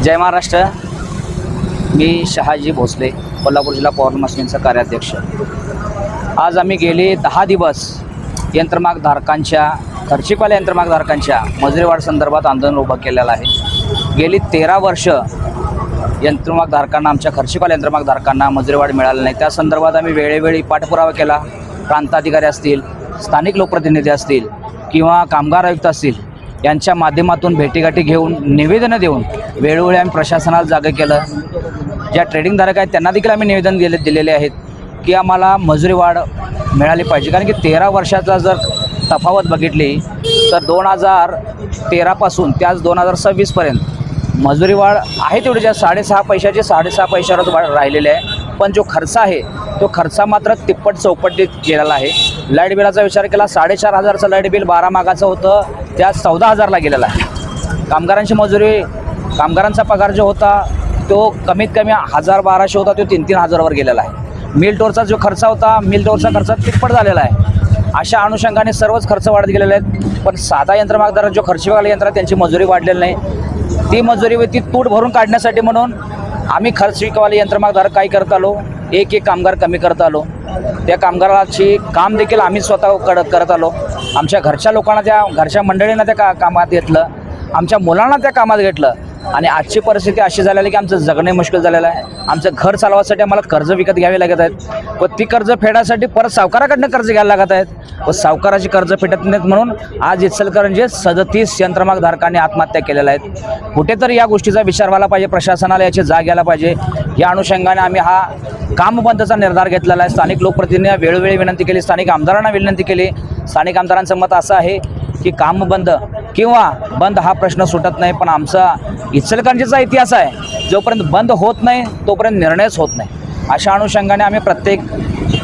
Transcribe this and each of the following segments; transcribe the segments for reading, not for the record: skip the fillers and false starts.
जय महाराष्ट्र। मी शहाजी भोसले, कोल्हापूर जिल्हा पॉवर मशीनचा कार्याध्यक्ष। आज आम्ही गेले 10 दिवस यंत्रमागधारकांच्या खर्चिकवाल्या यंत्रमागधारकांच्या मजुरीवाढ संदर्भात आंदोलन उभं केलेलं आहे। गेली 13 वर्ष यंत्रमागधारकांना, आमच्या खर्चिकवाल्या यंत्रमागधारकांना मजुरीवाढ मिळाली नाही। त्या संदर्भात आम्ही वेळोवेळी पाठपुरावा केला। प्रांताधिकारी असतील, स्थानिक लोकप्रतिनिधी असतील किंवा कामगार आयुक्त असतील, यांच्या माध्यमातून भेटीगाठी घेऊन निवेदनं देऊन वेळोवेळी आम्ही प्रशासनाला जागे केलं। ज्या ट्रेडिंगधारक आहेत त्यांना देखील आम्ही निवेदन दिलेले आहेत की आम्हाला मजुरी वाढ मिळाली पाहिजे। कारण की 13 वर्षाचा जर तफावत बघितली तर 2013 पासून ते आज 2026पर्यंत मजुरी वाढ आहे तेवढी, ज्या 6.5 पैशाचे 6.5 पैशावरच वाढ राहिलेले आहे। पण जो खर्च आहे तो खर्चा मात्र तिप्पट चौपटीत गेलेला आहे। लाईट बिलाचा विचार केला, 4,500चं लाईट बिल 12 मागाचं होतं, त्या 14,000ला गेलेला आहे। कामगारांची मजुरी, कामगारांचा पगार जो होता तो कमीत कमी 1,000-1,200 होता, तो 3,000-3,000वर गेलेला आहे। मिल टोरचा जो खर्च होता, मिल टोरचा खर्च तिप्पट झालेला आहे। अशा अनुषंगाने सर्वच खर्च वाढत गेलेले आहेत। पण साधा यंत्रमागधारक जो खर्चिकवाले यंत्र, त्यांची मजुरी वाढलेली नाही। ती मजुरी व ती तूट भरून काढण्यासाठी म्हणून आम्ही खर्चिकवाले यंत्रमागधारक काय करत आलो, एक कामगार कमी करत आलो। त्या कामगाराची काम देखील आम्ही स्वतः करत आलो। आमच्या घरच्या लोकांना, त्या घरच्या मंडळींना त्या कामात घेतलं, आमच्या मुलांना त्या कामात घेतलं। आणि आजची परिस्थिती अशी झालेली की आमचं जगणे मुश्किल झालेलं आहे। आमचं घर चालवायसाठी आम्हाला कर्ज विकत घ्यावे लागत आहेत व ती कर्ज फेडायसाठी परत सावकाराकडनं कर्ज घ्यायला लागत आहेत व सावकाराची कर्ज फेडत नाहीत। म्हणून आज इचलकरंजीत 37 यंत्रमागधारकांनी आत्महत्या केलेल्या आहेत। कुठेतरी या गोष्टीचा विचार व्हायला पाहिजे, प्रशासनाला याची जाग घ्यायला पाहिजे। या अनुषंगाने आम्ही हा काम बंदचा निर्धार घेतलेला आहे। स्थानिक लोकप्रतिनिधींना वेळोवेळी विनंती केली, स्थानिक आमदारांना विनंती केली। स्थानिक आमदारांचं मत असं आहे की काम बंद किंवा बंद हा प्रश्न सुटत नाही, पण आमचा इचलकरंजीचा इतिहास आहे, जोपर्यंत बंद होत नाही तोपर्यंत निर्णयच होत नाही। अशा अनुषंगाने आम्ही प्रत्येक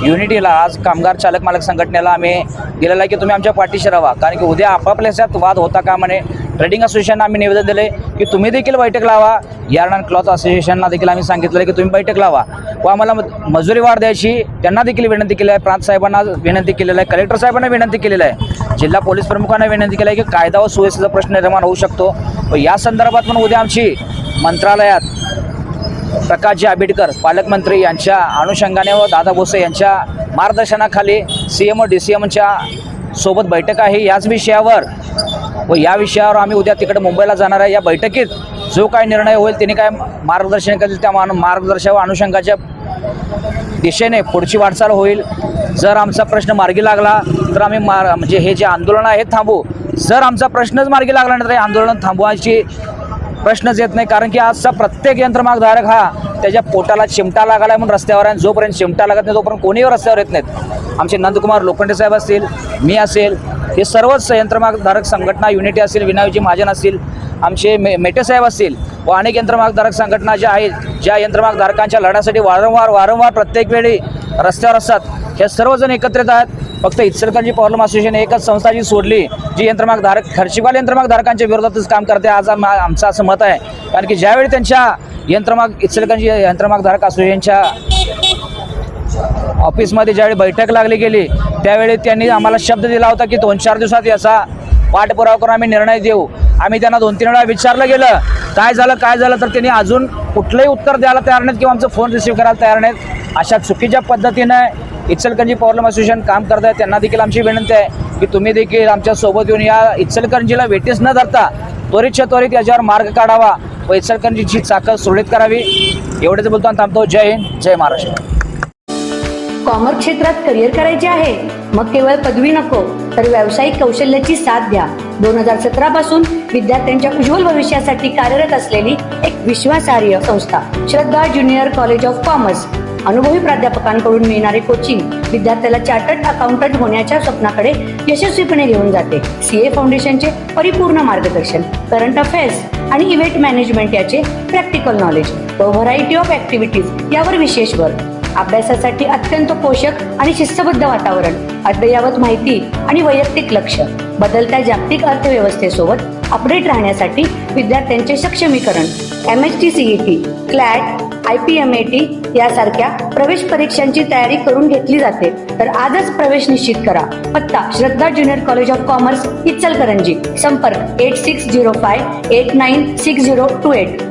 युनिटीला, आज कामगार चालक मालक संघटनेला आम्ही दिलेलं आहे की तुम्ही आमच्या पाठीशी राहा। कारण की उद्या आपापल्याच्यात वाद होता का म्हणे। ट्रेडिंग असोसिएशनला आम्ही निवेदन दिले की तुम्ही देखील बैठक लावा। यार्ड अँड क्लॉथ असोसिएशनला देखील आम्ही सांगितलं की तुम्ही बैठक लावा व आम्हाला मजुरी वाढ द्यायची, त्यांना देखील विनंती केली आहे। प्रांत साहेबांना विनंती केलेलं आहे, कलेक्टर साहेबांना विनंती केलेलं आहे, जिल्हा पोलीस प्रमुखांना विनंती केली आहे की कायदा व सुव्यवस्थेचा प्रश्न निर्माण होऊ शकतो व या संदर्भात पण उद्या आमची मंत्रालयात प्रकाशजी आंबेडकर पालकमंत्री यांच्या अनुषंगाने व दादा भोसे यांच्या मार्गदर्शनाखाली CM व DCMच्या सोबत बैठक आहे याच विषयावर व या विषयावर आम्ही उद्या तिकडे मुंबईला जाणार आहे। या बैठकीत जो काय निर्णय होईल त्यांनी काय मार्गदर्शन करेल, त्या मार्गदर्शन व अनुषंगाच्या दिशेने पुढची वाटचाल होईल। जर आमचा प्रश्न मार्गी लागला तर आम्ही म्हणजे हे जे आंदोलन आहे थांबवू। जर आमचा प्रश्नच मार्गी लागला नाही तर हे आंदोलन थांबवायची प्रश्नच येत नाही। कारण की आजचा प्रत्येक यंत्रमागधारक हा त्याच्या पोटाला चिमटा लागला आहे म्हणून रस्त्यावर आहे। जोपर्यंत चिमटा लागत नाही तोपर्यंत कोणीही रस्त्यावर येत नाहीत। आमचे नंदकुमार लोखंडे साहेब असतील, मी असेल, हे सर्वच यंत्रमागधारक संघटना युनिटी असतील, विनायकजी महाजन असतील, आमचे मेटे साहेब असतील व अनेक यंत्रमागधारक संघटना ज्या आहेत, ज्या यंत्रमागधारकांच्या लढ्यासाठी वारंवार प्रत्येक वेळी रस्त्यावर असतात, हे सर्वजण एकत्रित आहेत। फक्त इचलकरंजी पॉवर असोसिएशन एकच संस्था जी सोडली जी यंत्रमागधारक खर्चिकवाल्या यंत्रमागधारकांच्या विरोधातच काम करते, आज आमचं असं मत आहे। कारण की ज्यावेळी त्यांच्या इचलकरंजी यंत्रमागधारक असोसिएशनच्या ऑफिसमध्ये ज्यावेळी बैठक लागली गेली त्यावेळी त्यांनी आम्हाला शब्द दिला होता की 2-4 दिवसात याचा पाठपुरावा करून आम्ही निर्णय देऊ। आम्ही त्यांना 2-3 वेळा विचारलं गेलं काय झालं तर त्यांनी अजून कुठलंही उत्तर द्यायला तयार नाहीत किंवा आमचं फोन रिसीव्ह करायला तयार नाहीत। अशा चुकीच्या पद्धतीने इचलकरंजी पॉवर असोसिएशन काम करत आहे। त्यांना देखील आमची विनंती आहे की तुम्ही देखील आमच्या सोबत येऊन या इचलकरंजीला वेटीस न धरता त्वरितच्या त्वरित याच्यावर मार्ग काढावा व इचलकरंजीची चाकं सुरळीत करावी। एवढेच बोलतो आणि थांबतो। जय हिंद, जय महाराष्ट्र। कॉमर्स क्षेत्रात करिअर करायचे आहे? मग केवळ पदवी नको तर व्यावसायिक कौशल्याची साथ द्या। 2017 पासून विद्यार्थ्यांच्या उज्ज्वल भविष्यासाठी कार्यरत असलेली एक विश्वासार्ह संस्था श्रद्धा ज्युनियर कॉलेज ऑफ कॉमर्स अनुभवी प्राध्यापकांकडून मिळणारे कोचिंग विद्यार्थ्याला चार्टर्ड अकाउंटंट होण्याच्या स्वप्नाकडे यशस्वीपणे घेऊन जाते। CA फाउंडेशनचे परिपूर्ण मार्गदर्शन, करंट अफेअर्स आणि इव्हेंट मॅनेजमेंट याचे प्रॅक्टिकल नॉलेज व व्हरायटी ऑफ ऍक्टिव्हिटीज यावर विशेष भर। अभ्यासासाठी अत्यंत पोषक आणि शिस्तबद्ध वातावरण, अद्ययावत माहिती आणि वैयक्तिक लक्ष, बदलत्या जागतिक अर्थव्यवस्थेसोबत अपडेट राहण्यासाठी विद्यार्थ्यांचे सक्षमीकरण, MHT CET, CLAT, IPMAT यासारख्या प्रवेश परीक्षांची तयारी करून घेतली जाते। तर आजच प्रवेश निश्चित करा। पत्ता Shraddha junior college of commerce Ichalkaranji. संपर्क 8605896028।